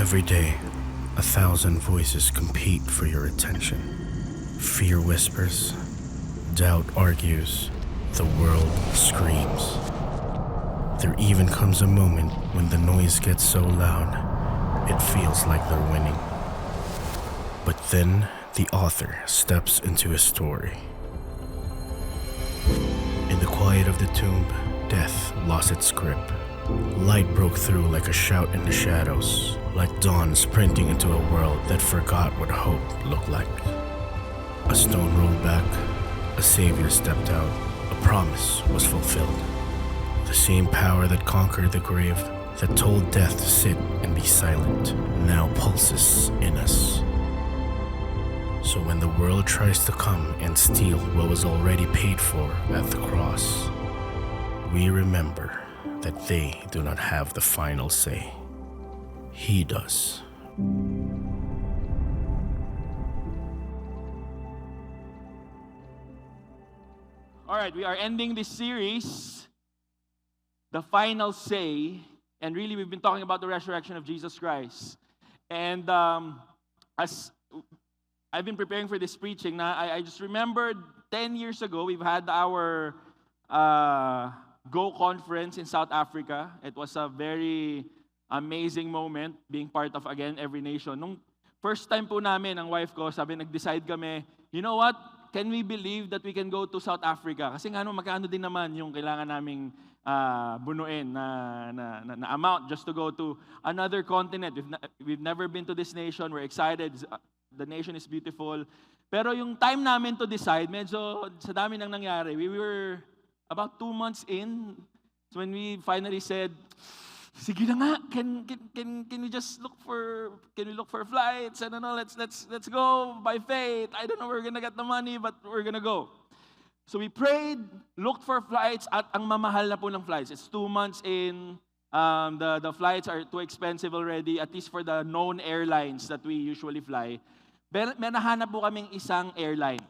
Every day, 1,000 voices compete for your attention. Fear whispers, doubt argues, the world screams. There even comes a moment when the noise gets so loud, it feels like they're winning. But then, the author steps into his story. In the quiet of the tomb, death lost its grip. Light broke through like a shout in the shadows, like dawn sprinting into a world that forgot what hope looked like. A stone rolled back, a savior stepped out, a promise was fulfilled. The same power that conquered the grave, that told death to sit and be silent, now pulses in us. So when the world tries to come and steal what was already paid for at the cross, we remember that they do not have the final say. He does. All right, we are ending this series, The Final Say, and really we've been talking about the resurrection of Jesus Christ. And as I've been preparing for this preaching, I just remembered 10 years ago, we've had our Go conference in South Africa. It was a very amazing moment being part of, again, Every Nation. Nung first time po namin, ang wife ko, nag-decide kami, you know what? Can we believe that we can go to South Africa? Kasi nga, magkano din naman yung kailangan naming bunuin na amount just to go to another continent. We've never been to this nation. We're excited. The nation is beautiful. Pero yung time namin to decide, medyo sa dami nang nangyari. We were about 2 months in when we finally said, sige na nga, can we just look for flights? I don't know, let's go by faith. I don't know where we're gonna get the money, but we're gonna go. So we prayed, looked for flights, at ang mamahal na po ng flights. It's 2 months in. The flights are too expensive already, at least for the known airlines that we usually fly. May nahanap po kaming isang airline.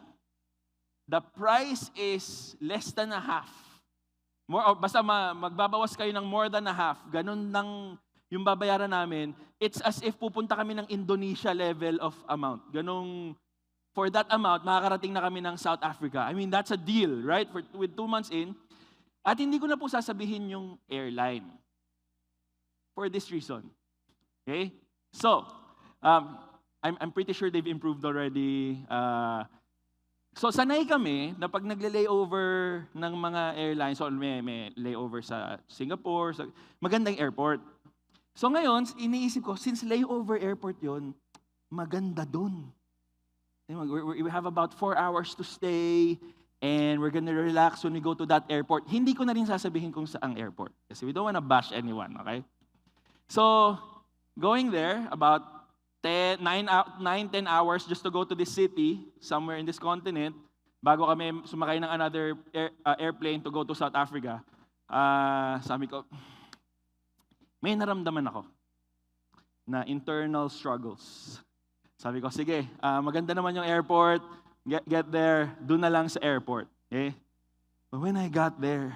The price is less than a half. Basta magbabawas kayo ng more than a half. Ganun lang yung babayaran namin. It's as if pupunta kami ng Indonesia level of amount. Ganun, for that amount, makakarating na kami ng South Africa. I mean, that's a deal, right? With 2 months in. At hindi ko na po sasabihin yung airline. For this reason. Okay? So, I'm pretty sure they've improved already. So sanay kami na pag nagle-layover ng mga airlines, so may layover sa Singapore, sa magandang airport. So ngayon, iniisip ko, since layover airport yon, maganda dun. We have about 4 hours to stay, and we're gonna relax when we go to that airport. Hindi ko na rin sasabihin kung saang airport, kasi we don't wanna bash anyone, okay? So, going there, about 9-10 hours just to go to this city, somewhere in this continent, bago kami sumakay ng another airplane to go to South Africa. Sabi ko, may naramdaman ako na internal struggles. Sabi ko, sige, maganda naman yung airport, get there, doon na lang sa airport. Okay? But when I got there,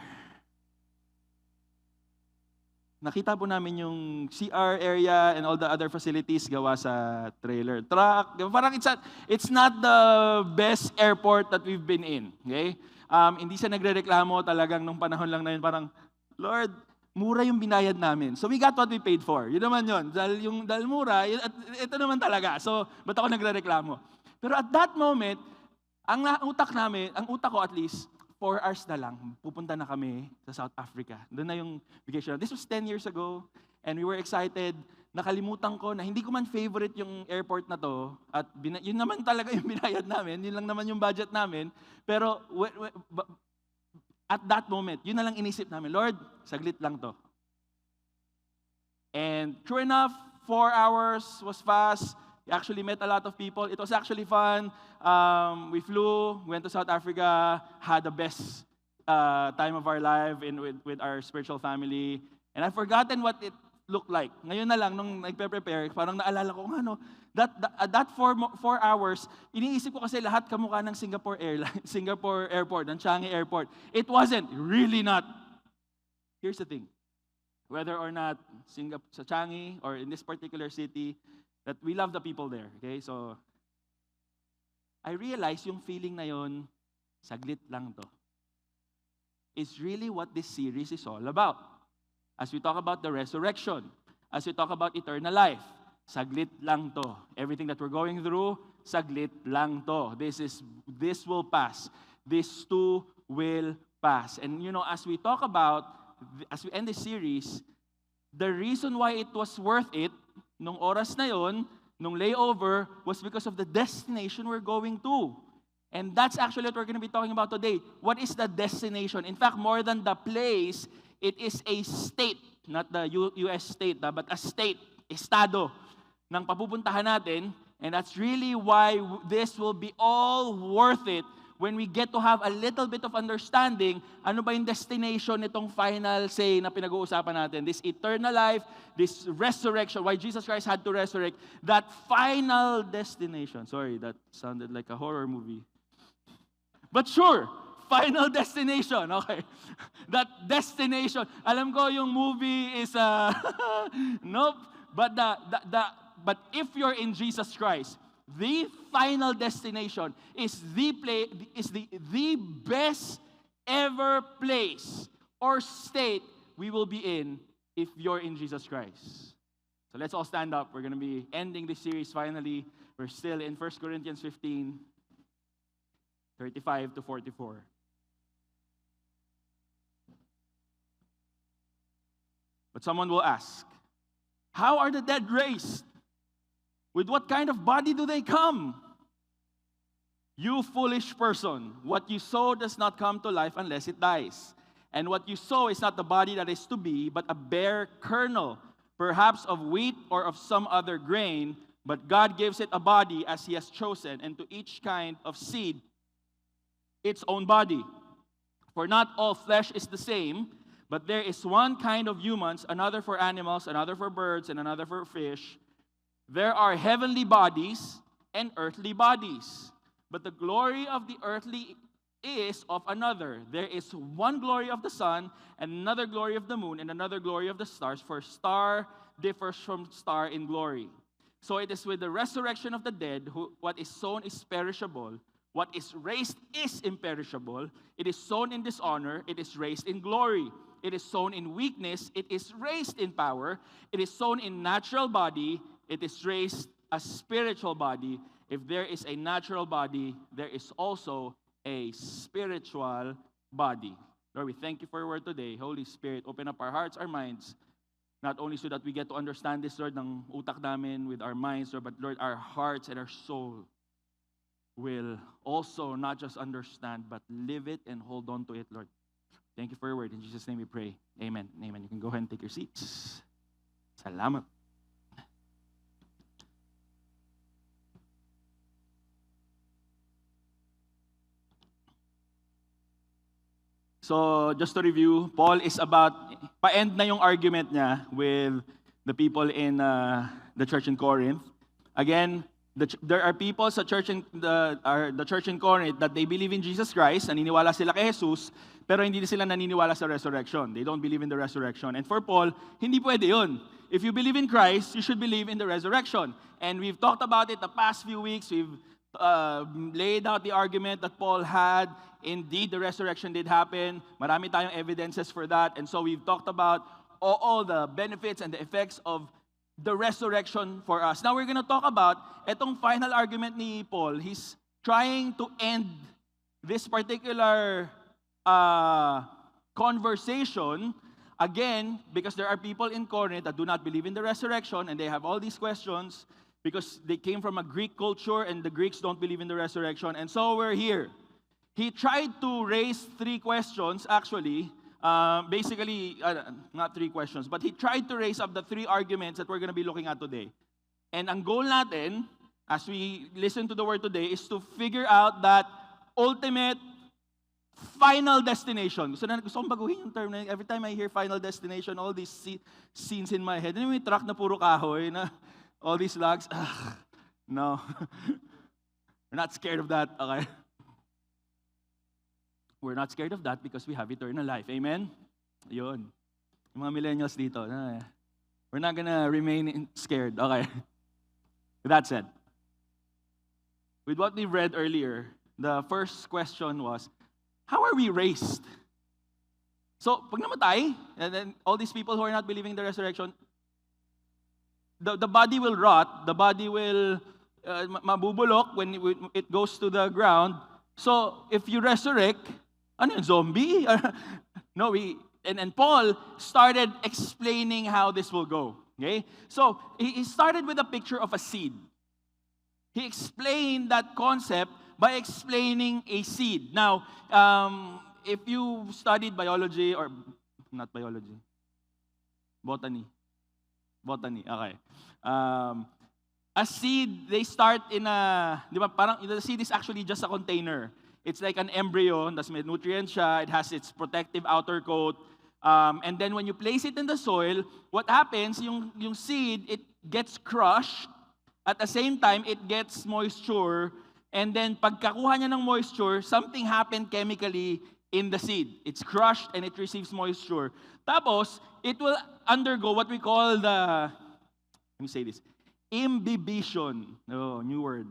nakita po namin yung CR area and all the other facilities gawa sa trailer truck. Parang it's not the best airport that we've been in. Okay? Hindi siya nagrereklamo talagang nung panahon lang na yun. Parang, Lord, mura yung binayad namin. So we got what we paid for. Yun naman yun. Dahil mura, ito naman talaga. So, ba't ako nagrereklamo? Pero at that moment, ang utak ko at least, 4 hours na lang, pupunta na kami sa South Africa. Doon na yung vacation. This was 10 years ago, and we were excited. Nakalimutan ko na hindi ko man favorite yung airport na to, at yun naman talaga yung binayad namin, yun lang naman yung budget namin. Pero at that moment, yun na lang inisip namin, Lord, saglit lang to. And true enough, 4 hours was fast. We actually met a lot of people. It was actually fun. We flew, went to South Africa, had the best time of our life with our spiritual family. And I've forgotten what it looked like. Ngayon na lang, nung nagpe-prepare, parang naalala ko, that 4 hours, iniisip ko kasi lahat kamukha ng Singapore Airport, ng Changi Airport. It wasn't, really not. Here's the thing. whether or not sa Changi or in this particular city, that we love the people there. Okay, so I realize yung feeling na yon, saglit lang to. It's really what this series is all about. As we talk about the resurrection, as we talk about eternal life, saglit lang to. Everything that we're going through, saglit lang to. This will pass. This too will pass. And as we talk about, as we end this series, the reason why it was worth it, nung oras na yon, nung layover, was because of the destination we're going to. And that's actually what we're going to be talking about today. What is the destination? In fact, more than the place, it is a state. Not the U.S. state, but a state, estado, ng papupuntahan natin. And that's really why this will be all worth it when we get to have a little bit of understanding, ano ba yung destination nitong final say na pinag-uusapan natin. This eternal life, this resurrection, why Jesus Christ had to resurrect, that final destination. Sorry, that sounded like a horror movie. But sure, final destination, okay. That destination. Alam ko yung movie is nope. But if you're in Jesus Christ, the final destination is the best ever place or state we will be in if you're in Jesus Christ. So let's all stand up. We're going to be ending this series finally. We're still in 1 Corinthians 15, 35 to 44. But someone will ask, how are the dead raised? With what kind of body do they come? You foolish person, what you sow does not come to life unless it dies. And what you sow is not the body that is to be, but a bare kernel, perhaps of wheat or of some other grain, but God gives it a body as He has chosen, and to each kind of seed its own body. For not all flesh is the same, but there is one kind of humans, another for animals, another for birds, and another for fish. There are heavenly bodies and earthly bodies, but the glory of the earthly is of another. There is one glory of the sun, and another glory of the moon, and another glory of the stars, for star differs from star in glory. So it is with the resurrection of the dead, what is sown is perishable, what is raised is imperishable. It is sown in dishonor, it is raised in glory. It is sown in weakness, it is raised in power. It is sown in natural body, it is raised a spiritual body. If there is a natural body, there is also a spiritual body. Lord, we thank you for your word today. Holy Spirit, open up our hearts, our minds, not only so that we get to understand this, Lord, ng utak namin with our minds, Lord, but Lord, our hearts and our soul will also not just understand, but live it and hold on to it, Lord. Thank you for your word. In Jesus' name we pray. Amen. Amen. You can go ahead and take your seats. Salamat. So, just to review, Paul is about, pa-end na yung argument niya with the people in the church in Corinth. Again, there are people sa church in the church in Corinth that they believe in Jesus Christ, naniniwala sila kay Jesus, pero hindi sila naniniwala sa resurrection. They don't believe in the resurrection. And for Paul, hindi pwede yun. If you believe in Christ, you should believe in the resurrection. And we've talked about it the past few weeks. We've laid out the argument that Paul had. Indeed, the resurrection did happen. Marami tayong evidences for that. And so we've talked about all the benefits and the effects of the resurrection for us. Now we're going to talk about itong final argument ni Paul. He's trying to end this particular conversation again because there are people in Corinth that do not believe in the resurrection and they have all these questions because they came from a Greek culture and the Greeks don't believe in the resurrection. And so we're here. He tried to raise three questions, actually. Basically, not three questions, but he tried to raise up the three arguments that we're going to be looking at today. And ang goal natin, as we listen to the word today, is to figure out that ultimate final destination. Gusto kong baguhin yung term na yun. Every time I hear final destination, all these scenes in my head. And may truck na puro kahoy, na all these logs. No. We're not scared of that, okay? We're not scared of that because we have eternal life. Amen? Yun. Yung mga millennials dito, we're not gonna remain scared. Okay. With that said, with what we read earlier, the first question was, how are we raised? So, pag namatay, and then all these people who are not believing in the resurrection, the body will rot, the body will mabubulok when it goes to the ground. So, if you resurrect, ano yun, zombie? No, and Paul started explaining how this will go. Okay? So, he started with a picture of a seed. He explained that concept by explaining a seed. Now, if you studied biology, or not biology, botany, okay. A seed, they start in di ba, parang the seed is actually just a container. It's like an embryo, tas may nutrients siya, it has its protective outer coat, and then when you place it in the soil, what happens, yung seed, it gets crushed, at the same time, it gets moisture, and then pagkakuha niya ng moisture, something happened chemically in the seed. It's crushed and it receives moisture. Tapos, it will undergo what we call let me say this, imbibition. Oh, new word.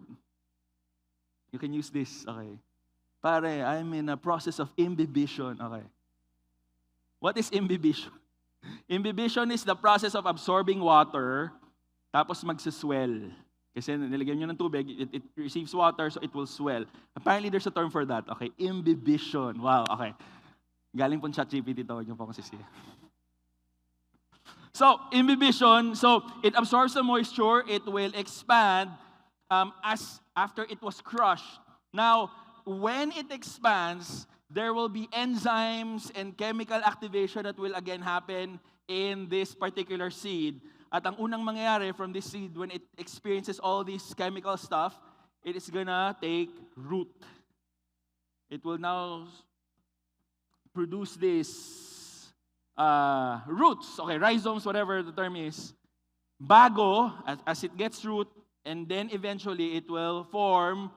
You can use this, okay. Pare, I'm in a process of imbibition, okay. What is imbibition? Imbibition is the process of absorbing water, tapos magsiswell. Kasi nilagyan nyo ng tubig, it receives water, so it will swell. Apparently, there's a term for that. Okay, imbibition. Wow, okay. Galing po ChatGPT, tawag nyo po akong sisiya. So, imbibition, so it absorbs the moisture, it will expand as after it was crushed. Now, when it expands, there will be enzymes and chemical activation that will again happen in this particular seed. At ang unang mangyayari from this seed, when it experiences all this chemical stuff, it is gonna take root. It will now produce these roots, okay, rhizomes, whatever the term is, bago, as it gets root, and then eventually it will form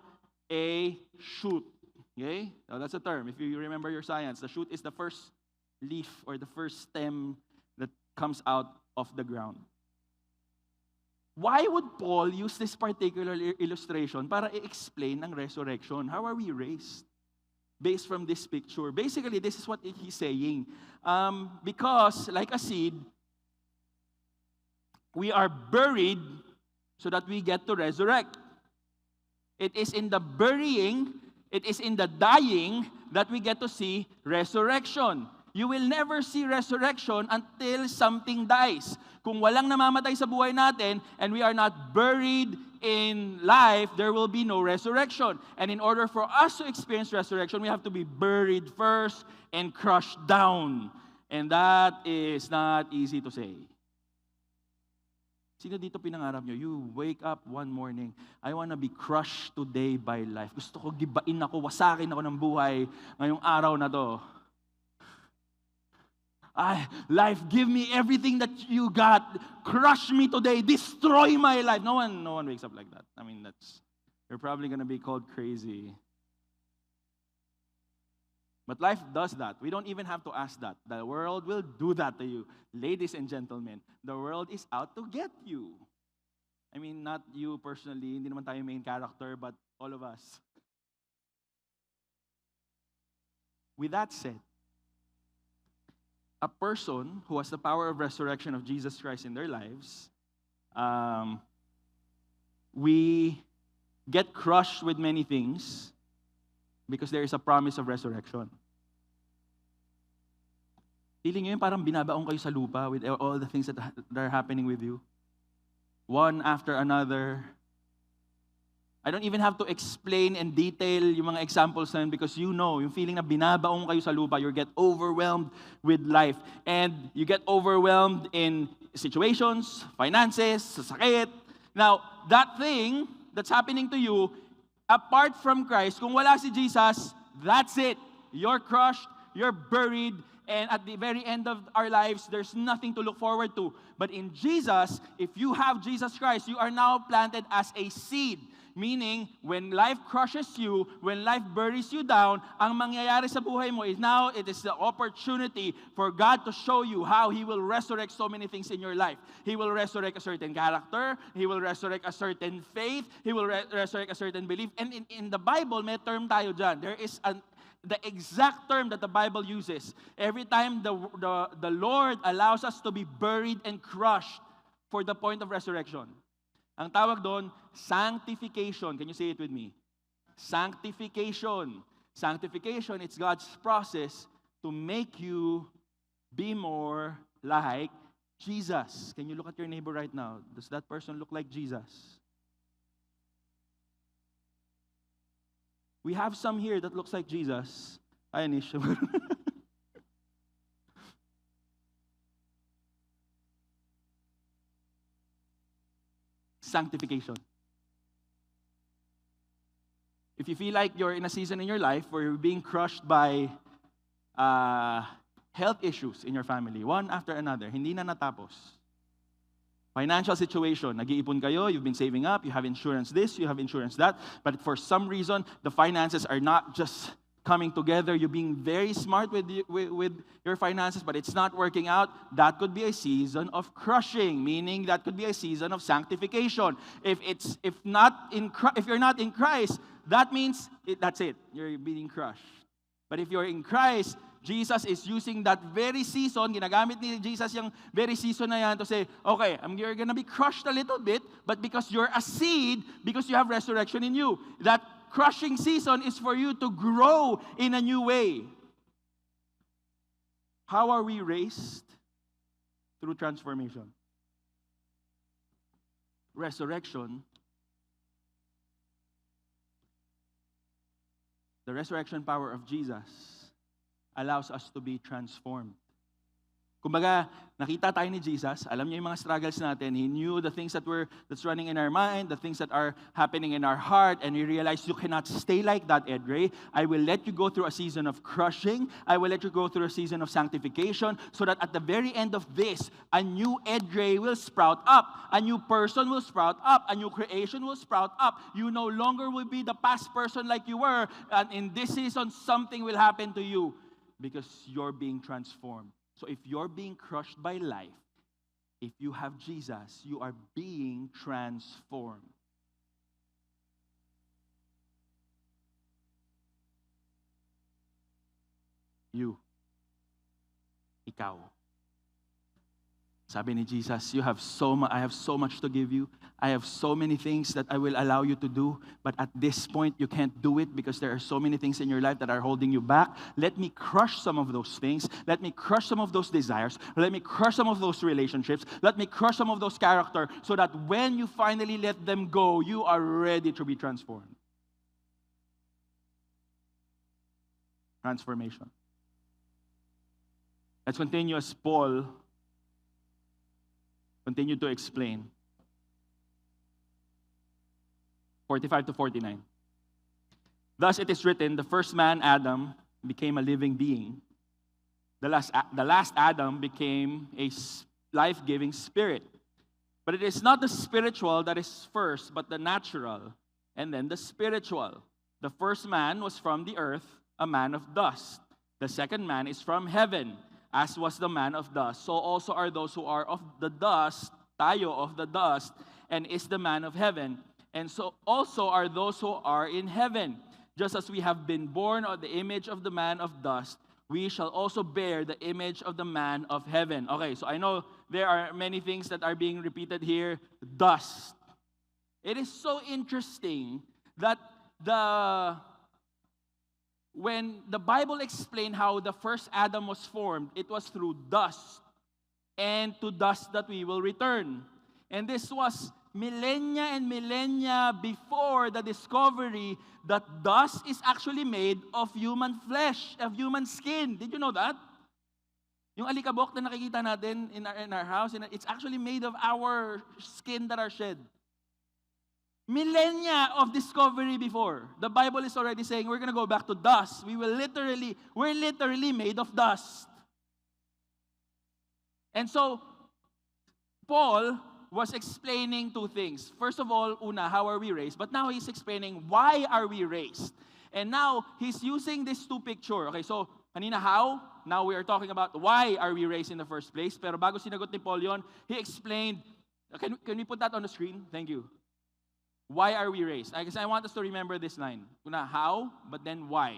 a shoot. Okay? So that's a term. If you remember your science, the shoot is the first leaf or the first stem that comes out of the ground. Why would Paul use this particular illustration para i-explain ng resurrection? How are we raised? Based from this picture. Basically, this is what he's saying. Because, like a seed, we are buried so that we get to resurrect. It is in the burying, it is in the dying that we get to see resurrection. You will never see resurrection until something dies. Kung walang namamatay sa buhay natin and we are not buried in life, there will be no resurrection. And in order for us to experience resurrection, we have to be buried first and crushed down. And that is not easy to say. Sino dito pinangarap nyo? You wake up one morning, I wanna be crushed today by life. Gusto ko gibain ako, wasakin ako ng buhay ngayong araw na to. Life, give me everything that you got. Crush me today. Destroy my life. No one wakes up like that. I mean, you're probably gonna be called crazy. But life does that. We don't even have to ask that. The world will do that to you. Ladies and gentlemen, the world is out to get you. I mean, not you personally, hindi naman tayo main character, but all of us. With that said, a person who has the power of resurrection of Jesus Christ in their lives, we get crushed with many things because there is a promise of resurrection. Feeling nyo yun parang binabaong kayo sa lupa with all the things that are happening with you. One after another. I don't even have to explain and detail yung mga examples na yun because you know, yung feeling na binabaong kayo sa lupa, you get overwhelmed with life. And you get overwhelmed in situations, finances, sakit. Now, that thing that's happening to you, apart from Christ, kung wala si Jesus, that's it. You're crushed, you're buried, and at the very end of our lives, there's nothing to look forward to. But in Jesus, if you have Jesus Christ, you are now planted as a seed. Meaning, when life crushes you, when life buries you down, ang mangyayari sa buhay mo is now it is the opportunity for God to show you how He will resurrect so many things in your life. He will resurrect a certain character. He will resurrect a certain faith. He will resurrect a certain belief. And in the Bible, may term tayo dyan. There is the exact term that the Bible uses. Every time the Lord allows us to be buried and crushed for the point of resurrection. Ang tawag doon, sanctification. Can you say it with me? Sanctification. Sanctification, it's God's process to make you be more like Jesus. Can you look at your neighbor right now? Does that person look like Jesus? We have some here that looks like Jesus. Ay, Anish. Sanctification. If you feel like you're in a season in your life where you're being crushed by health issues in your family, one after another, hindi na natapos. Financial situation, nag-iipon kayo, you've been saving up, you have insurance this, you have insurance that, but for some reason, the finances are not just coming together, you're being very smart with your finances, but it's not working out. That could be a season of crushing, meaning that could be a season of sanctification. If you're not in Christ, that means that's it. You're being crushed. But if you're in Christ, Jesus is using that very season, ginagamit ni Jesus yung very season na yan to say, okay, you're gonna be crushed a little bit, but because you're a seed, because you have resurrection in you, that crushing season is for you to grow in a new way. How are we raised? Through transformation. Resurrection. The resurrection power of Jesus allows us to be transformed. Kumbaga, nakita tayo ni Jesus, alam niya yung mga struggles natin. He knew the things that's running in our mind, the things that are happening in our heart, and He realized you cannot stay like that, Edre. I will let you go through a season of crushing. I will let you go through a season of sanctification so that at the very end of this, a new Edre will sprout up. A new person will sprout up. A new creation will sprout up. You no longer will be the past person like you were, and in this season, something will happen to you because you're being transformed. So if you're being crushed by life, if you have Jesus, you are being transformed. You. Ikaw. Sabi ni Jesus, I have so much to give you. I have so many things that I will allow you to do. But at this point, you can't do it because there are so many things in your life that are holding you back. Let me crush some of those things. Let me crush some of those desires. Let me crush some of those relationships. Let me crush some of those character so that when you finally let them go, you are ready to be transformed. Transformation. Let's continue as Paul continued to explain. 45 to 49. Thus it is written, the first man, Adam, became a living being. The last Adam became a life-giving spirit. But it is not the spiritual that is first, but the natural, and then the spiritual. The first man was from the earth, a man of dust. The second man is from heaven, as was the man of dust. So also are those who are of the dust, tayo of the dust, and is the man of heaven. And so also are those who are in heaven. Just as we have been born of the image of the man of dust, we shall also bear the image of the man of heaven. Okay, so I know there are many things that are being repeated here. Dust. It is so interesting that when the Bible explained how the first Adam was formed, it was through dust, and to dust that we will return. And this was millennia and millennia before the discovery that dust is actually made of human flesh, of human skin. Did you know that? Yung alikabok na nakikita natin in our house, it's actually made of our skin that are shed. Millennia of discovery before. The Bible is already saying we're going to go back to dust. We're literally made of dust. And so, Paul was explaining two things. First of all, how are we raised? But now he's explaining why are we raised? And now he's using these two pictures. Okay, so kanina how, now we are talking about why are we raised in the first place. Pero bago sinagot ni Paul yun, he explained, can we put that on the screen? Thank you. Why are we raised? I guess I want us to remember this line. Una, how, but then why.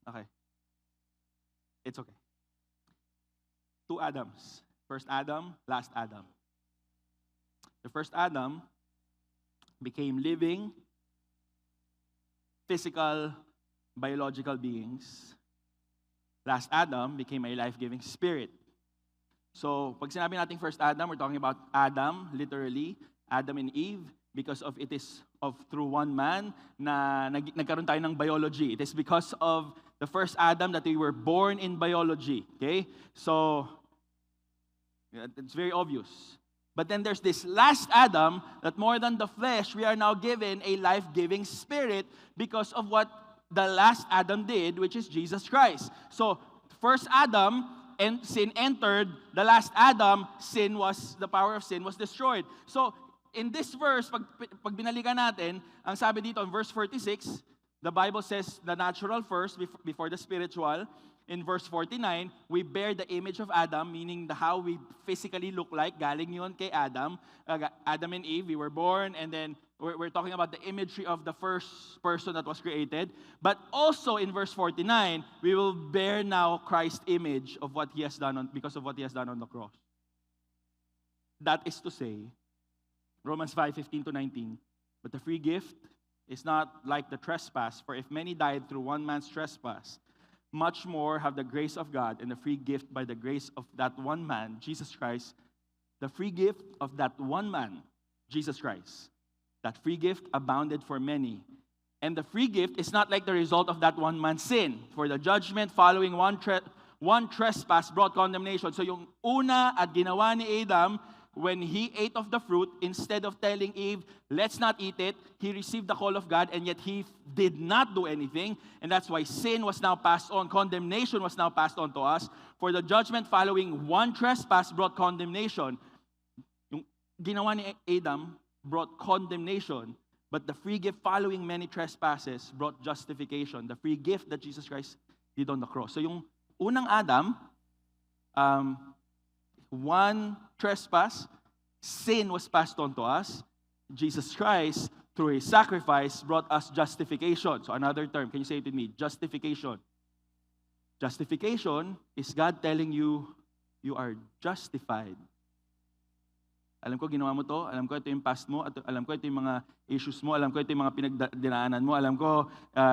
Okay. It's okay. Two Adams. First Adam, last Adam. The first Adam became living, physical, biological beings. Last Adam became a life-giving spirit. So, pag sinabi natin first Adam, we're talking about Adam, literally, Adam and Eve, because of it is of through one man na nagkaroon tayo ng biology. It is because of the first Adam that we were born in biology. Okay? So, it's very obvious. But then there's this last Adam that more than the flesh, we are now given a life-giving spirit because of what the last Adam did, which is Jesus Christ. So, first Adam, and sin entered, the last Adam, the power of sin was destroyed. So, in this verse, pag binalikan natin, ang sabi dito in verse 46, the Bible says the natural first before the spiritual. In verse 49, we bear the image of Adam, meaning how we physically look like. Galing yun kay Adam. Adam and Eve, we were born, and then we're talking about the imagery of the first person that was created. But also in verse 49, we will bear now Christ's image of what He has done because of what He has done on the cross. That is to say, Romans 5:15-19, but the free gift is not like the trespass, for if many died through one man's trespass, much more have the grace of God and the free gift by the grace of that one man, Jesus Christ, the free gift of that one man, Jesus Christ. That free gift abounded for many. And the free gift is not like the result of that one man's sin. For the judgment following one trespass brought condemnation. So yung una at ginawa ni Adam, when he ate of the fruit, instead of telling Eve, let's not eat it, he received the call of God, and yet he did not do anything. And that's why sin was now passed on. Condemnation was now passed on to us. For the judgment following one trespass brought condemnation. Yung ginawa ni Adam brought condemnation, but the free gift following many trespasses brought justification. The free gift that Jesus Christ did on the cross. So yung unang Adam, one trespass, sin was passed on to us. Jesus Christ, through His sacrifice, brought us justification. So another term, can you say it with me? Justification. Justification is God telling you, you are justified. Alam ko, ginawa mo to. Alam ko, ito yung past mo. Alam ko, ito yung mga issues mo. Alam ko, ito yung mga pinagdinaanan mo. Alam ko,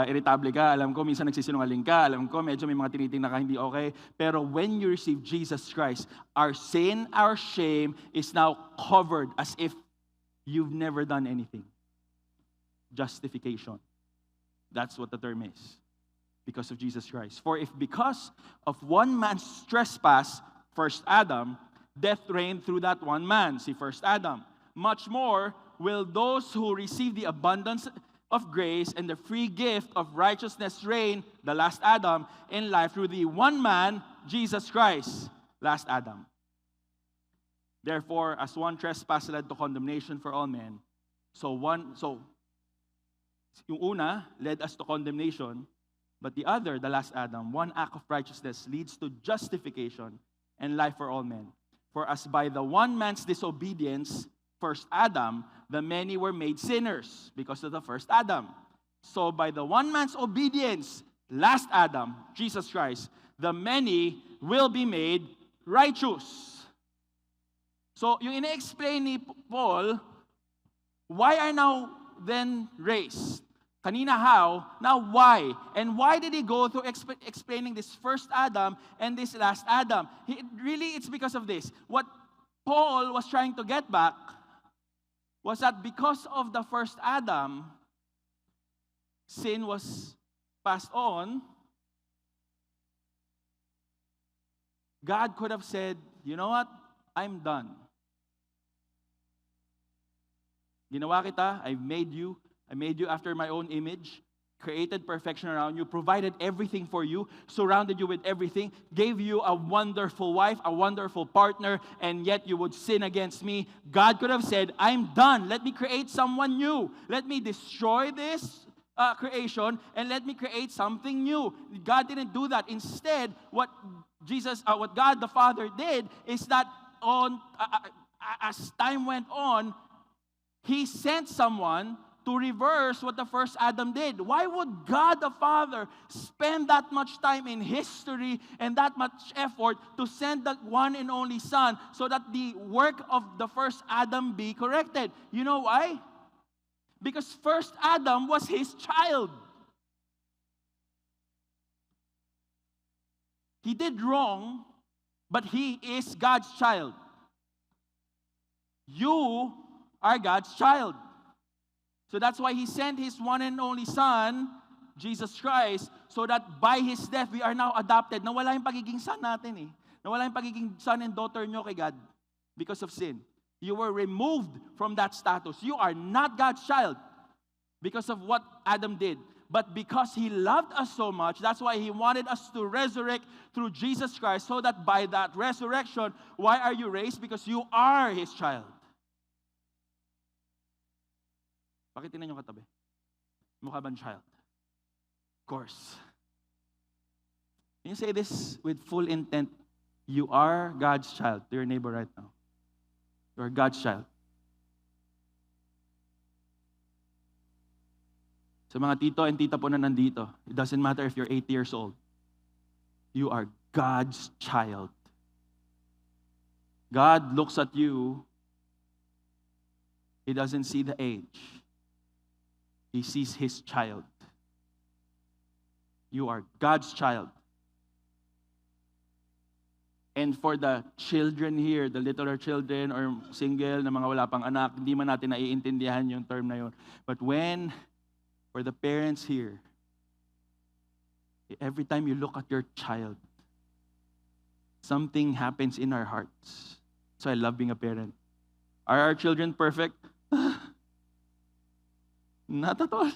irritable ka. Alam ko, minsan nagsisinungaling ka. Alam ko, medyo may mga tinitingnan ka hindi okay. Pero when you receive Jesus Christ, our sin, our shame is now covered as if you've never done anything. Justification. That's what the term is. Because of Jesus Christ. For if because of one man's trespass, first Adam, death reigned through that one man, see first Adam. Much more will those who receive the abundance of grace and the free gift of righteousness reign, the last Adam, in life through the one man, Jesus Christ, last Adam. Therefore, as one trespass led to condemnation for all men, so yung una led us to condemnation, but the other, the last Adam, one act of righteousness leads to justification and life for all men. For as by the one man's disobedience, first Adam, the many were made sinners because of the first Adam. So by the one man's obedience, last Adam, Jesus Christ, the many will be made righteous. So yung ina-explain ni Paul, why are now then raised? Kanina how, now why? And why did he go through explaining this first Adam and this last Adam? It's because of this. What Paul was trying to get back was that because of the first Adam, sin was passed on. God could have said, you know what? I'm done. Ginawa kita, I made you after my own image. created perfection around you, provided everything for you, surrounded you with everything, gave you a wonderful wife, a wonderful partner, and yet you would sin against me. God could have said, I'm done. Let me create someone new. Let me destroy this creation and let me create something new. God didn't do that. Instead, what God the Father did is that as time went on, He sent someone to reverse what the first Adam did. Why would God the Father spend that much time in history and that much effort to send the one and only Son so that the work of the first Adam be corrected? You know why? Because first Adam was his child. He did wrong, but he is God's child. You are God's child. So that's why He sent His one and only Son, Jesus Christ, so that by His death, we are now adopted. Nawala yung pagiging son natin eh. Nawala yung pagiging son and daughter nyo kay God because of sin. You were removed from that status. You are not God's child because of what Adam did. But because He loved us so much, that's why He wanted us to resurrect through Jesus Christ so that by that resurrection, why are you raised? Because you are His child. Bakit tingnan yung katabi? Mukha bang child? Of course. Can you say this with full intent? You are God's child to your neighbor right now. You are God's child. Sa mga tito and tita po na nandito, it doesn't matter if you're 80 years old. You are God's child. God looks at you. He doesn't see the age. He sees His child. You are God's child. And for the children here, the littler children or single na mga wala pang anak, hindi man natin naiintindihan yung term na yun. But for the parents here, every time you look at your child, something happens in our hearts. So I love being a parent. Are our children perfect? Not at all.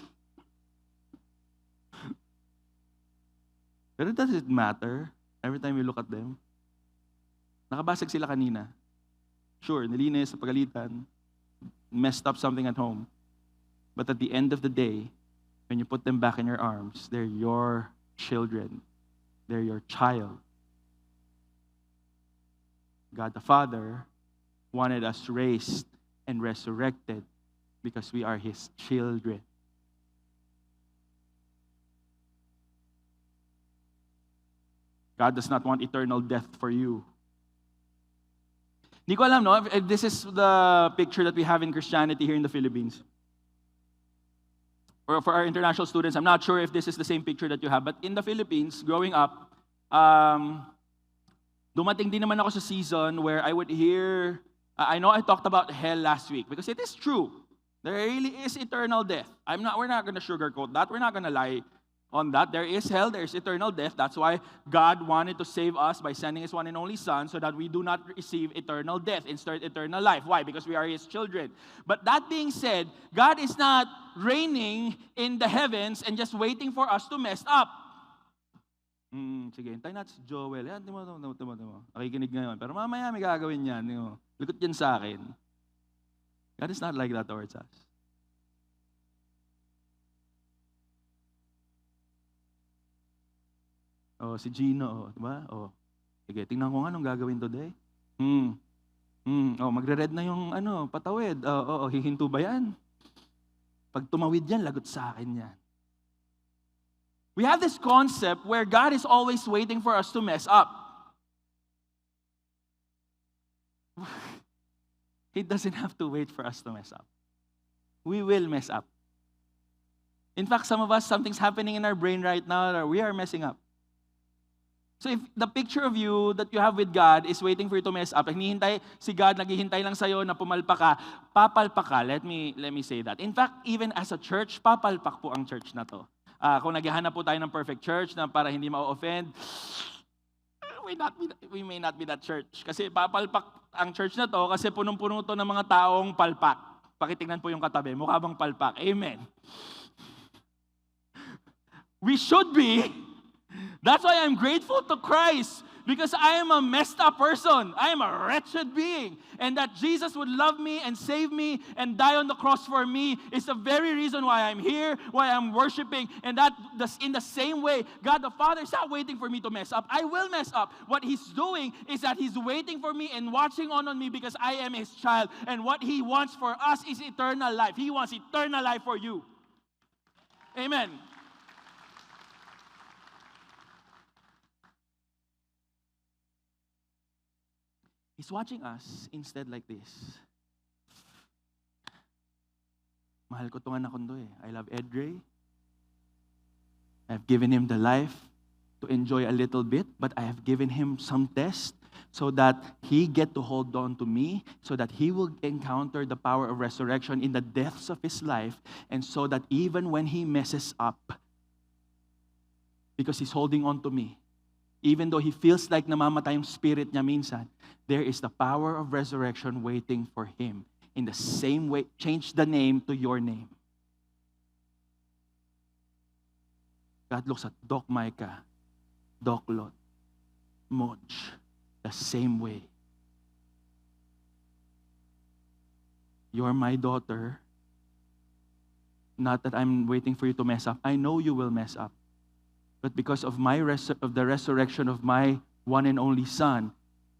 Pero does it matter every time you look at them? Nakabasag sila kanina. Sure, nilinis, napagalitan, messed up something at home. But at the end of the day, when you put them back in your arms, they're your children. They're your child. God the Father wanted us raised and resurrected because we are His children. God does not want eternal death for you. Hindi ko alam, no? If this is the picture that we have in Christianity here in the Philippines. Or for our international students, I'm not sure if this is the same picture that you have. But in the Philippines, growing up, dumating din naman ako sa season where I would hear, I know I talked about hell last week because it is true. There really is eternal death. We're not going to sugarcoat that. We're not going to lie on that. There is hell, there is eternal death. That's why God wanted to save us by sending His one and only Son so that we do not receive eternal death, instead eternal life. Why? Because we are His children. But that being said, God is not reigning in the heavens and just waiting for us to mess up. Sige, hintayin natin si Joel. Yan, timo. Nakikinig ngayon. Pero mamaya may gagawin yan. Likot yan sa akin. God is not like that towards us. Oh, si Gino, di ba? Oh. Sige, tingnan ko nga anong gagawin today. Oh, magre-red na yung patawid. Hihinto ba yan? Pag tumawid yan, lagot sa akin yan. We have this concept where God is always waiting for us to mess up. He doesn't have to wait for us to mess up. We will mess up. In fact, some of us, something's happening in our brain right now that we are messing up. So if the picture of you that you have with God is waiting for you to mess up, hinihintay si God, naghihintay lang sa'yo na pumalpak ka, papalpak ka. Let me say that. In fact, even as a church, papalpak po ang church na to. Kung naghahanap po tayo ng perfect church na para hindi ma-offend, we may not be that church. Kasi papalpak ang church na to kasi punong-puno to ng mga taong palpak. Pakitingnan po yung katabi, mukha bang palpak? Amen. We should be. That's why I'm grateful to Christ, because I am a messed up person. I am a wretched being. And that Jesus would love me and save me and die on the cross for me is the very reason why I'm here, why I'm worshiping. And that in the same way, God the Father is not waiting for me to mess up. I will mess up. What He's doing is that He's waiting for me and watching on me because I am His child. And what He wants for us is eternal life. He wants eternal life for you. Amen. He's watching us instead like this. Mahal ko tong anak ko to eh. I love Edre. I've given him the life to enjoy a little bit, but I have given him some test so that he get to hold on to me, so that he will encounter the power of resurrection in the depths of his life, and so that even when he messes up, because he's holding on to me, even though he feels like namamatay yung spirit niya minsan, there is the power of resurrection waiting for him. In the same way, change the name to your name. God looks at Doc Micah, Doc Lot, Moj, the same way. You're my daughter. Not that I'm waiting for you to mess up. I know you will mess up. But because of the resurrection of my one and only Son,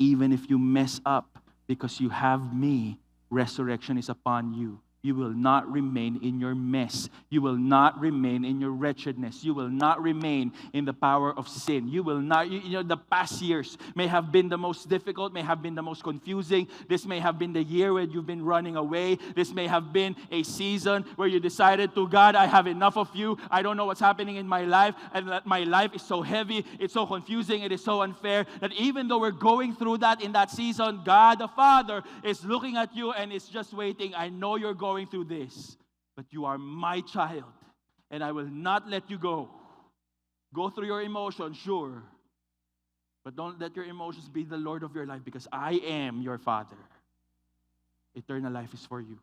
even if you mess up, because you have me, resurrection is upon you. You will not remain in your mess. You will not remain in your wretchedness. You will not remain in the power of sin. You will not, the past years may have been the most difficult, may have been the most confusing. This may have been the year where you've been running away. This may have been a season where you decided to, God, I have enough of you. I don't know what's happening in my life, and that my life is so heavy, it's so confusing, it is so unfair, that even though we're going through that in that season, God the Father is looking at you and is just waiting. I know you're going through this, but you are my child, and I will not let you go. Go through your emotions, sure, but don't let your emotions be the Lord of your life, because I am your Father. Eternal life is for you.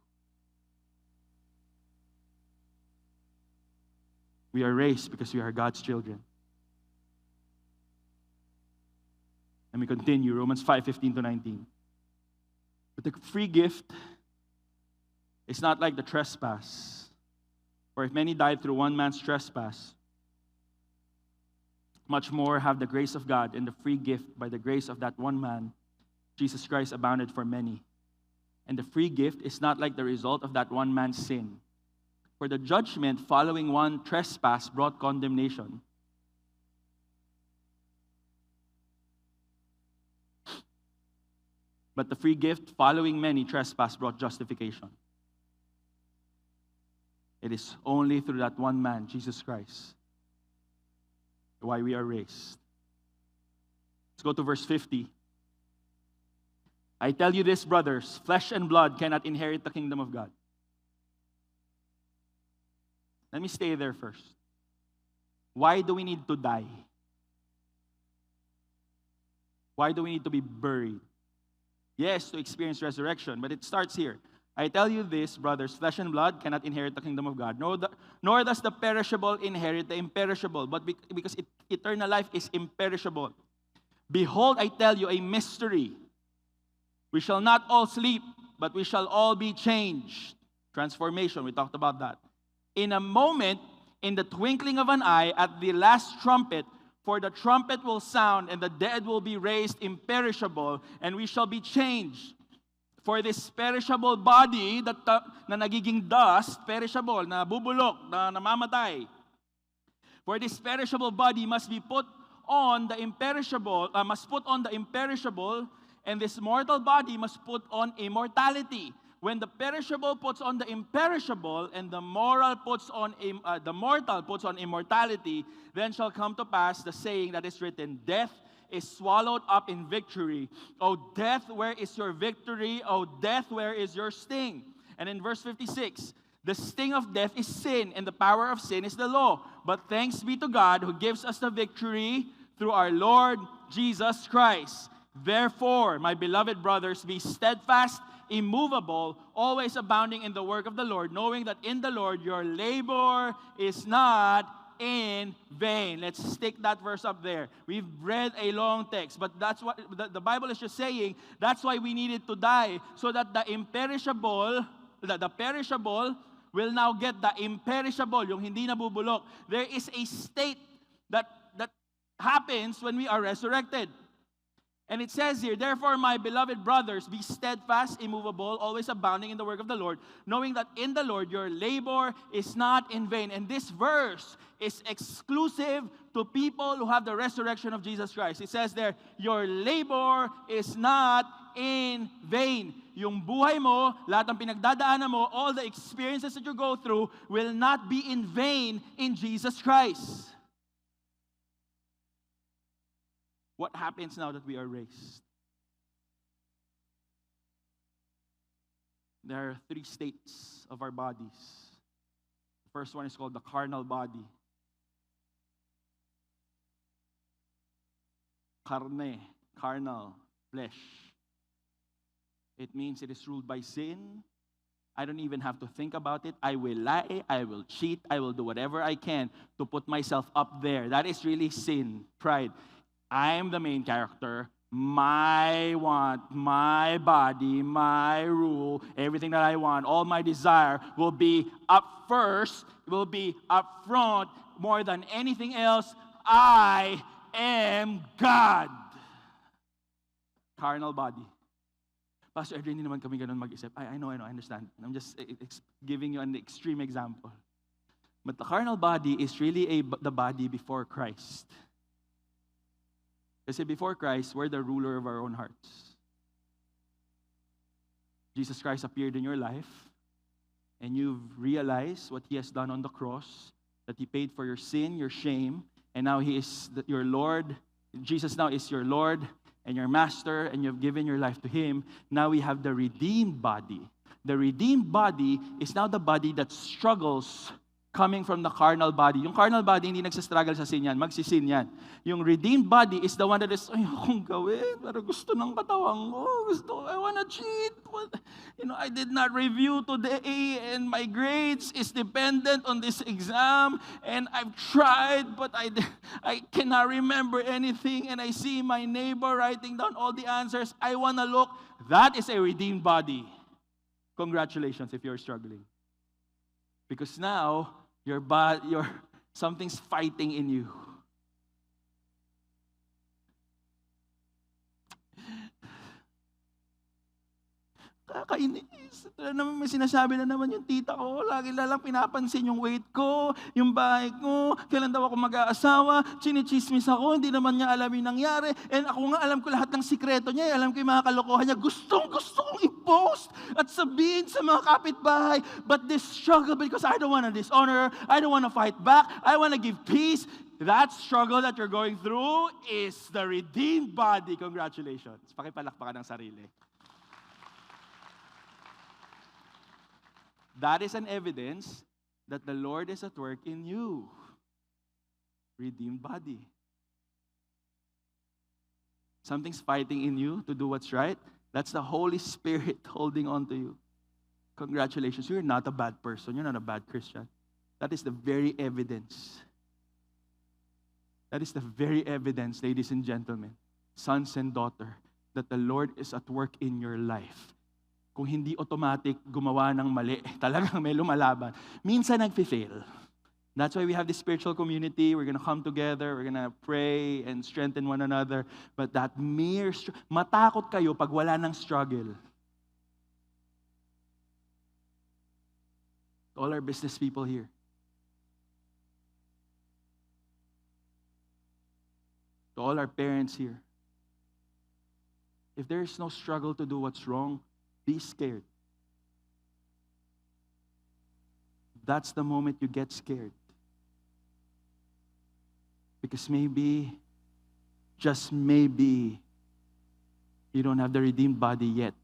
We are raised because we are God's children. And we continue, Romans 5:15-19. But the free gift is not like the trespass. For if many died through one man's trespass, much more have the grace of God and the free gift by the grace of that one man, Jesus Christ, abounded for many. And the free gift is not like the result of that one man's sin. For the judgment following one trespass brought condemnation. But the free gift following many trespass brought justification. It is only through that one man, Jesus Christ, why we are raised. Let's go to verse 50. I tell you this, brothers, flesh and blood cannot inherit the kingdom of God. Let me stay there first. Why do we need to die? Why do we need to be buried? Yes, to experience resurrection, but it starts here. I tell you this, brothers, flesh and blood cannot inherit the kingdom of God, nor does the perishable inherit the imperishable, but because eternal life is imperishable. Behold, I tell you a mystery. We shall not all sleep, but we shall all be changed. Transformation, we talked about that. In a moment, in the twinkling of an eye, at the last trumpet, for the trumpet will sound, and the dead will be raised imperishable, and we shall be changed. For this perishable body na nagiging dust, perishable, na bubulok, na namamatay. For this perishable body must be put on the imperishable, and this mortal body must put on immortality. When the perishable puts on the imperishable, and the mortal puts on immortality, then shall come to pass the saying that is written, death is swallowed up in victory. O death, where is your victory? O death, where is your sting? And in verse 56, the sting of death is sin, and the power of sin is the law. But thanks be to God who gives us the victory through our Lord Jesus Christ. Therefore, my beloved brothers, be steadfast, immovable, always abounding in the work of the Lord, knowing that in the Lord your labor is not in vain. Let's stick that verse up there. We've read a long text, but that's what the Bible is just saying. That's why we needed to die, so that the perishable will now get the imperishable, yung hindi nabubulok. There is a state that happens when we are resurrected. And it says here, therefore, my beloved brothers, be steadfast, immovable, always abounding in the work of the Lord, knowing that in the Lord your labor is not in vain. And this verse is exclusive to people who have the resurrection of Jesus Christ. It says there, your labor is not in vain. Yung buhay mo, lahat ng pinagdadaanan mo, all the experiences that you go through will not be in vain in Jesus Christ. What happens now that we are raised? There are 3 states of our bodies. The first one is called the carnal body. Carne, carnal, flesh. It means it is ruled by sin. I don't even have to think about it. I will lie, I will cheat, I will do whatever I can to put myself up there. That is really sin, pride. I'm the main character. My want, my body, my rule, everything that I want, all my desire will be up first, will be up front more than anything else. I am God. Carnal body. Pastor Adrian, hindi naman kami ganun mag-isip. I know, I understand. I'm just giving you an extreme example. But the carnal body is really the body before Christ. Kasi before Christ, we're the ruler of our own hearts. Jesus Christ appeared in your life, and you've realized what He has done on the cross, that He paid for your sin, your shame, and now He is your Lord. Jesus now is your Lord and your Master, and you've given your life to Him. Now we have the redeemed body. The redeemed body is now the body that struggles coming from the carnal body. Yung carnal body, hindi nagsastruggle sa sin yan, magsisin yan. Yung redeemed body is the one that is, ayokong gawin, pero gusto ng katawan ko, I wanna cheat. I did not review today, and my grades is dependent on this exam, and I've tried, but I cannot remember anything, and I see my neighbor writing down all the answers. I wanna look. That is a redeemed body. Congratulations if you're struggling. Because now, something's fighting in you. Kakainis. May sinasabi na naman yung tita ko. Lagi lang pinapansin yung weight ko, yung bahay ko, kailan daw ako mag-aasawa, chinichismis ako, hindi naman niya alam yung nangyari. And ako nga, alam ko lahat ng sikreto niya, alam ko yung mga kalokohan niya. Gusto kong i-post at sabihin sa mga kapitbahay. But this struggle, because I don't want to dishonor her, I don't want to fight back, I want to give peace. That struggle that you're going through is the redeemed body. Congratulations. Pakipalakpakan ng sarili. That is an evidence that the Lord is at work in you. Redeemed body. Something's fighting in you to do what's right. That's the Holy Spirit holding on to you. Congratulations. You're not a bad person. You're not a bad Christian. That is the very evidence. That is the very evidence, ladies and gentlemen, sons and daughters, that the Lord is at work in your life. Kung hindi automatic gumawa ng mali, talagang may lumalaban. Minsan nagfi-fail. That's why we have this spiritual community. We're going to come together. We're going to pray and strengthen one another. But that matakot kayo pag wala ng struggle. All our business people here. To all our parents here. If there is no struggle to do what's wrong, be scared. That's the moment you get scared. Because maybe, just maybe, you don't have the redeemed body yet.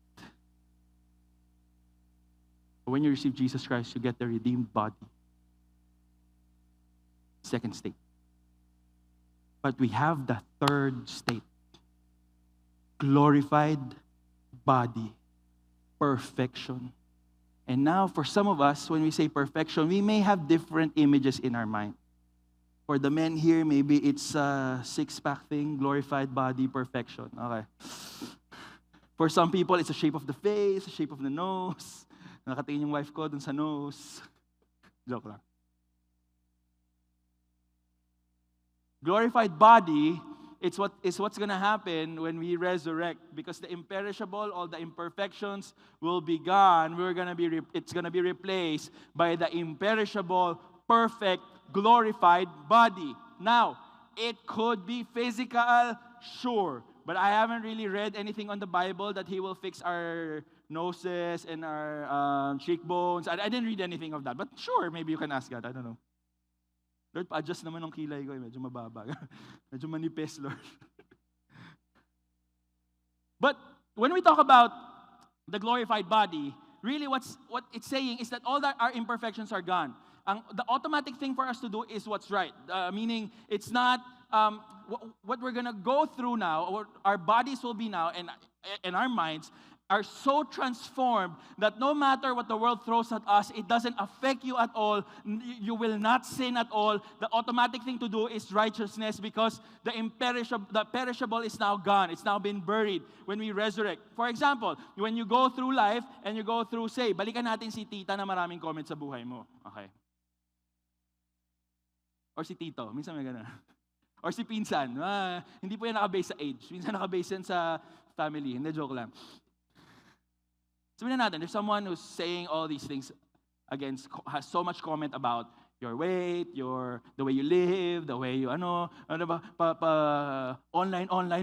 But when you receive Jesus Christ, you get the redeemed body. Second state. But we have the third state. Glorified body. Perfection. And now, for some of us, when we say perfection, we may have different images in our mind. For the men here, maybe it's a six-pack thing, glorified body, perfection. Okay. For some people, it's the shape of the face, the shape of the nose. Nakatingin yung wife ko dun sa nose. Joke lang. Glorified body, it's what's going to happen when we resurrect, because the imperishable, all the imperfections will be gone. It's going to be replaced by the imperishable, perfect, glorified body. Now, it could be physical, sure, but I haven't really read anything on the Bible that He will fix our noses and our cheekbones. I didn't read anything of that, but sure, maybe you can ask God. I don't know. Lord, pa-adjust naman ng kilay ko. Medyo mababa. Medyo manipis, Lord. But when we talk about the glorified body, really what it's saying is that all that our imperfections are gone. The automatic thing for us to do is what's right. Meaning, it's not what we're going to go through now, or our bodies will be now, and our minds are so transformed that no matter what the world throws at us, it doesn't affect you at all. You will not sin at all. The automatic thing to do is righteousness, because the perishable is now gone. It's now been buried when we resurrect. For example, when you go through life and you go through, say, balikan natin si tita na maraming comments sa buhay mo. Okay. Or si tito. Minsan may ganun. Or si pinsan. Hindi po yan nakabase sa age. Minsan nakabase yan sa family. Hindi, joke lang. Sabihin na natin, there's someone who's saying all these things has so much comment about your weight, the way you live, the way you online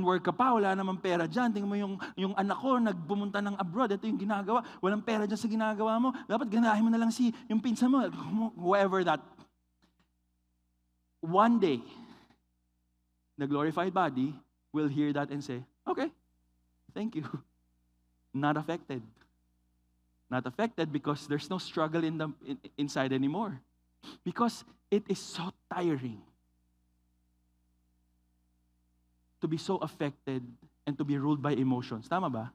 work ka pa, wala namang pera dyan. Tingnan mo yung anak ko, nagpumunta ng abroad, ito yung ginagawa, walang pera dyan sa ginagawa mo. Dapat ganahin mo na lang yung pinsan mo, whoever that. One day, the glorified body will hear that and say, okay, thank you. Not affected. Not affected because there's no struggle inside anymore. Because it is so tiring to be so affected and to be ruled by emotions. Tama ba?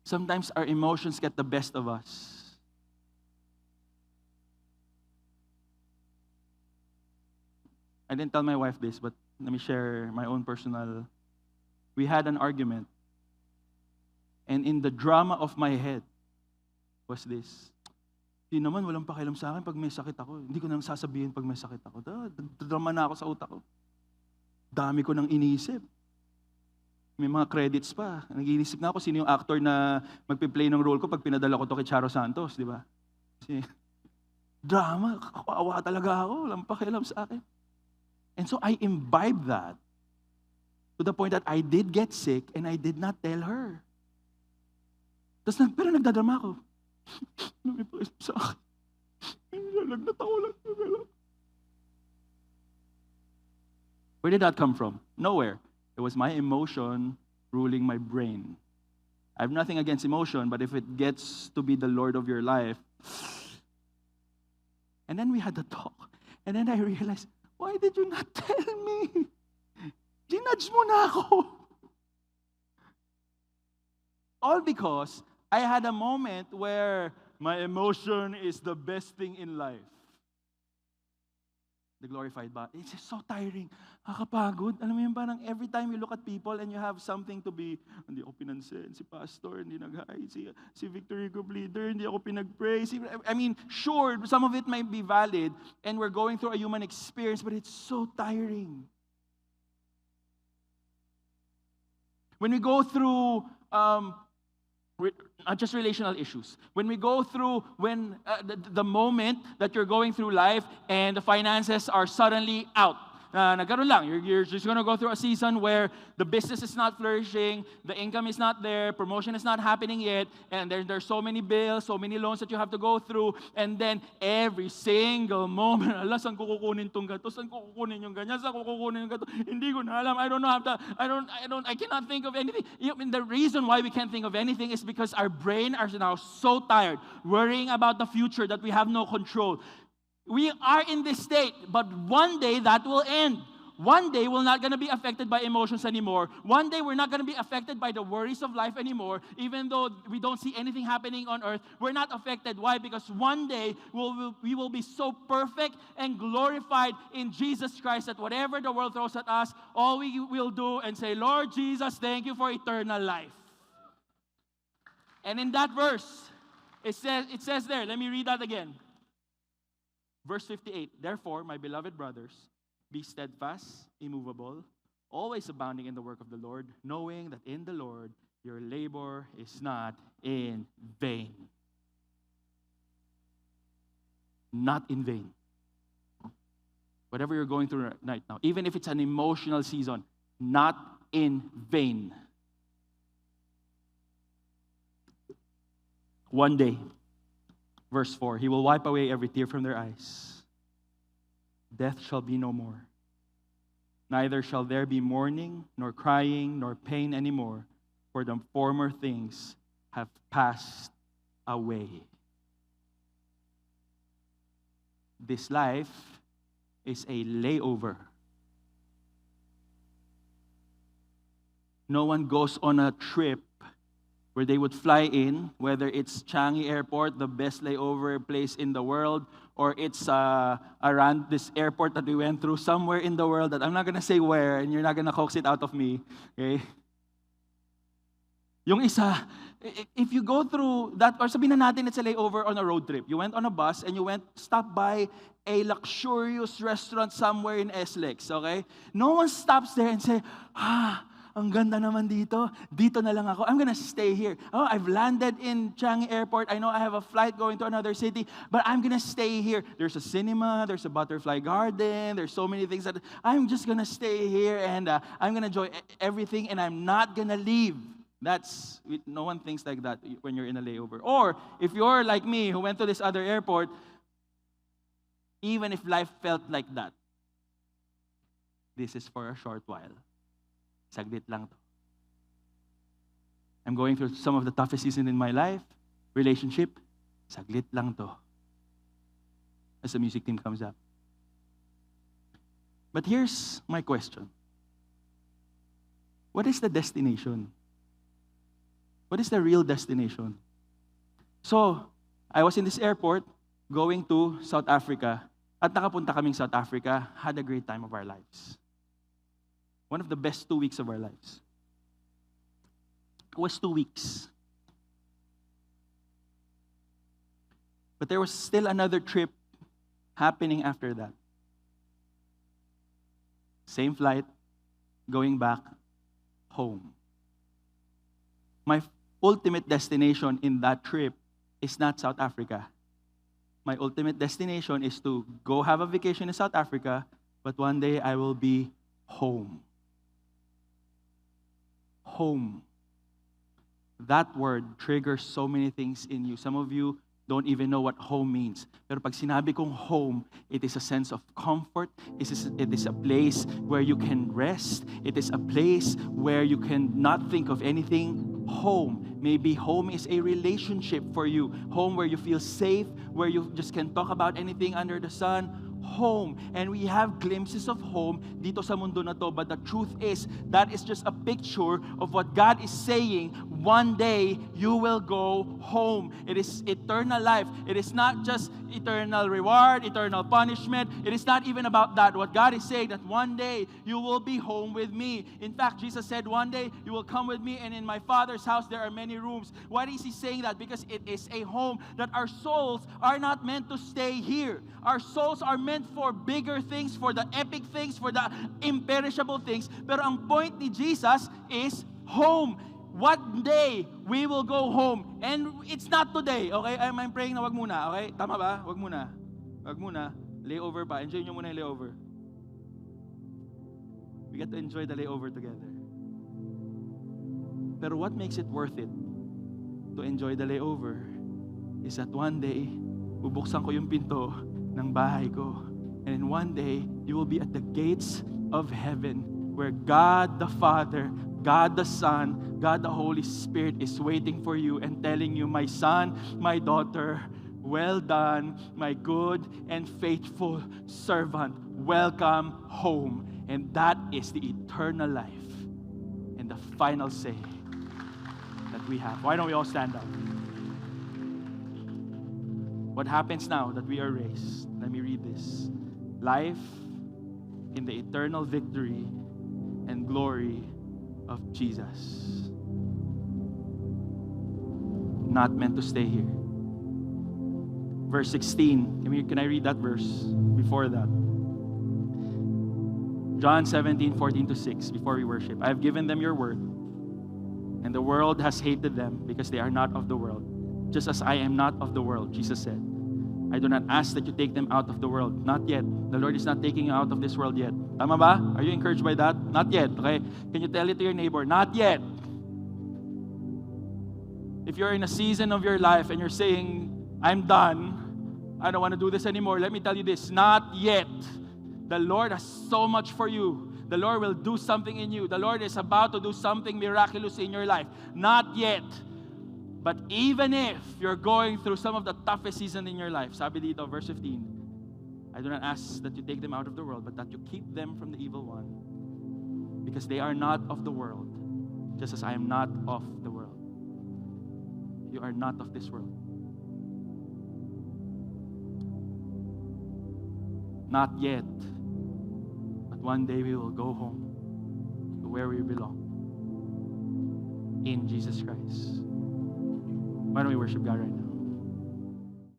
Sometimes our emotions get the best of us. I didn't tell my wife this, but let me share my own personal. We had an argument. And in the drama of my head was this. Hindi naman, walang pakialam sa akin pag may sakit ako. Hindi ko nang sasabihin pag may sakit ako. Drama na ako sa utak ko. Dami ko nang iniisip. May mga credits pa. Nag-iisip na ako sino yung actor na magpi-play ng role ko pag pinadala ko to kay Charo Santos, di ba? Kasi, drama, kakaawa talaga ako. Walang pakialam sa akin. And so I imbibed that to the point that I did get sick and I did not tell her. Pero nagdadrama ako. Lumipakis sa akin. Lagnat ako lang. Where did that come from? Nowhere. It was my emotion ruling my brain. I have nothing against emotion, but if it gets to be the Lord of your life. And then we had the talk. And then I realized, why did you not tell me? Ginudge mo na ako. All because I had a moment where my emotion is the best thing in life. The glorified body. It's just so tiring. Nakakapagod. Alam mo yun, parang every time you look at people and you have something to be, hindi ako pinansin, si pastor, hindi nag-hi, si Victory Group leader, hindi ako pinag-pray. I mean, sure, some of it might be valid and we're going through a human experience, but it's so tiring. When we go through just relational issues. When we go through the moment that you're going through life and the finances are suddenly out. Nagkaroon lang. You're just going to go through a season where the business is not flourishing, the income is not there, promotion is not happening yet, and there's so many bills, so many loans that you have to go through, and then every single moment, ala, saan ko kukunin tong gato? Saan ko kukunin yung ganyan? Saan ko kukunin yung gato? Hindi ko na alam. I don't know I cannot think of anything. The reason why we can't think of anything is because our brain are now so tired, worrying about the future that we have no control. We are in this state, but one day that will end. one day we're not going to be affected by emotions anymore. One day we're not going to be affected by the worries of life anymore. Even though we don't see anything happening on earth, we're not affected. Why? Because one day we will be so perfect and glorified in Jesus Christ that whatever the world throws at us, all we will do and say, Lord Jesus, thank you for eternal life. And in that verse, it says there, let me read that again. Verse 58, therefore, my beloved brothers, be steadfast, immovable, always abounding in the work of the Lord, knowing that in the Lord your labor is not in vain. Not in vain. Whatever you're going through right now, even if it's an emotional season, not in vain. One day, verse 4, He will wipe away every tear from their eyes. Death shall be no more. Neither shall there be mourning, nor crying, nor pain anymore, for the former things have passed away. This life is a layover. No one goes on a trip where they would fly in, whether it's Changi Airport, the best layover place in the world, or it's around this airport that we went through somewhere in the world that I'm not gonna say where, and you're not gonna coax it out of me, okay? Yung isa, if you go through that, or sabihin na natin it's a layover on a road trip. You went on a bus and you stopped by a luxurious restaurant somewhere in SLEX, okay? No one stops there and say, ang ganda naman dito. Dito na lang ako. I'm gonna stay here. Oh, I've landed in Changi Airport. I know I have a flight going to another city, but I'm gonna stay here. There's a cinema, there's a butterfly garden, there's so many things that I'm just gonna stay here and I'm gonna enjoy everything and I'm not gonna leave. No one thinks like that when you're in a layover. Or if you're like me who went to this other airport, even if life felt like that, this is for a short while. Saglit lang to. I'm going through some of the toughest seasons in my life. Relationship, saglit lang to. As the music team comes up. But here's my question. What is the destination? What is the real destination? So, I was in this airport going to South Africa. At nakapunta kaming South Africa, had a great time of our lives. One of the best 2 weeks of our lives. It was 2 weeks. But there was still another trip happening after that. Same flight, going back home. My ultimate destination in that trip is not South Africa. My ultimate destination is to go have a vacation in South Africa, but one day I will be home. Home. That word triggers so many things in you. Some of you don't even know what home means. Pero pag sinabi kong home, it is a sense of comfort. It is a place where you can rest. It is a place where you can not think of anything. Home. Maybe home is a relationship for you. Home where you feel safe, where you just can talk about anything under the sun. Home. And we have glimpses of home dito sa mundo na to, but the truth is, that is just a picture of what God is saying. One day, you will go home. It is eternal life. It is not just eternal reward, eternal punishment. It is not even about that. What God is saying, that one day, you will be home with me. In fact, Jesus said, one day, you will come with me, and in my Father's house, there are many rooms. Why is He saying that? Because it is a home that our souls are not meant to stay here. Our souls are meant for bigger things, for the epic things, for the imperishable things. Pero ang point ni Jesus is home. One day, we will go home. And it's not today, okay? I'm praying na wag muna, okay? Tama ba? Wag muna. Wag muna. Layover pa. Enjoy nyo muna yung layover. We get to enjoy the layover together. Pero what makes it worth it to enjoy the layover is that one day, bubuksan ko yung pinto ng bahay ko. And in one day, you will be at the gates of heaven where God the Father, God the Son, God the Holy Spirit is waiting for you and telling you, my son, my daughter, well done, my good and faithful servant. welcome home. And that is the eternal life and the final say that we have. Why don't we all stand up? What happens now that we are raised? Let me read this. Life in the eternal victory and glory of Jesus. Not meant to stay here. Verse 16. Can I read that verse before that? John 17:14-6, before we worship. I have given them your word, and the world has hated them because they are not of the world, just as I am not of the world, Jesus said. I do not ask that you take them out of the world. Not yet. The Lord is not taking you out of this world yet. Tama ba? Are you encouraged by that? Not yet. Okay? Can you tell it to your neighbor? Not yet. If you're in a season of your life and you're saying, I'm done, I don't want to do this anymore, let me tell you this, not yet. The Lord has so much for you. The Lord will do something in you. The Lord is about to do something miraculous in your life. Not yet. But even if you're going through some of the toughest season in your life, sabi dito, verse 15, I do not ask that you take them out of the world, but that you keep them from the evil one. Because they are not of the world, just as I am not of the world. You are not of this world. Not yet. But one day we will go home to where we belong. In Jesus Christ. Why don't we worship God right now?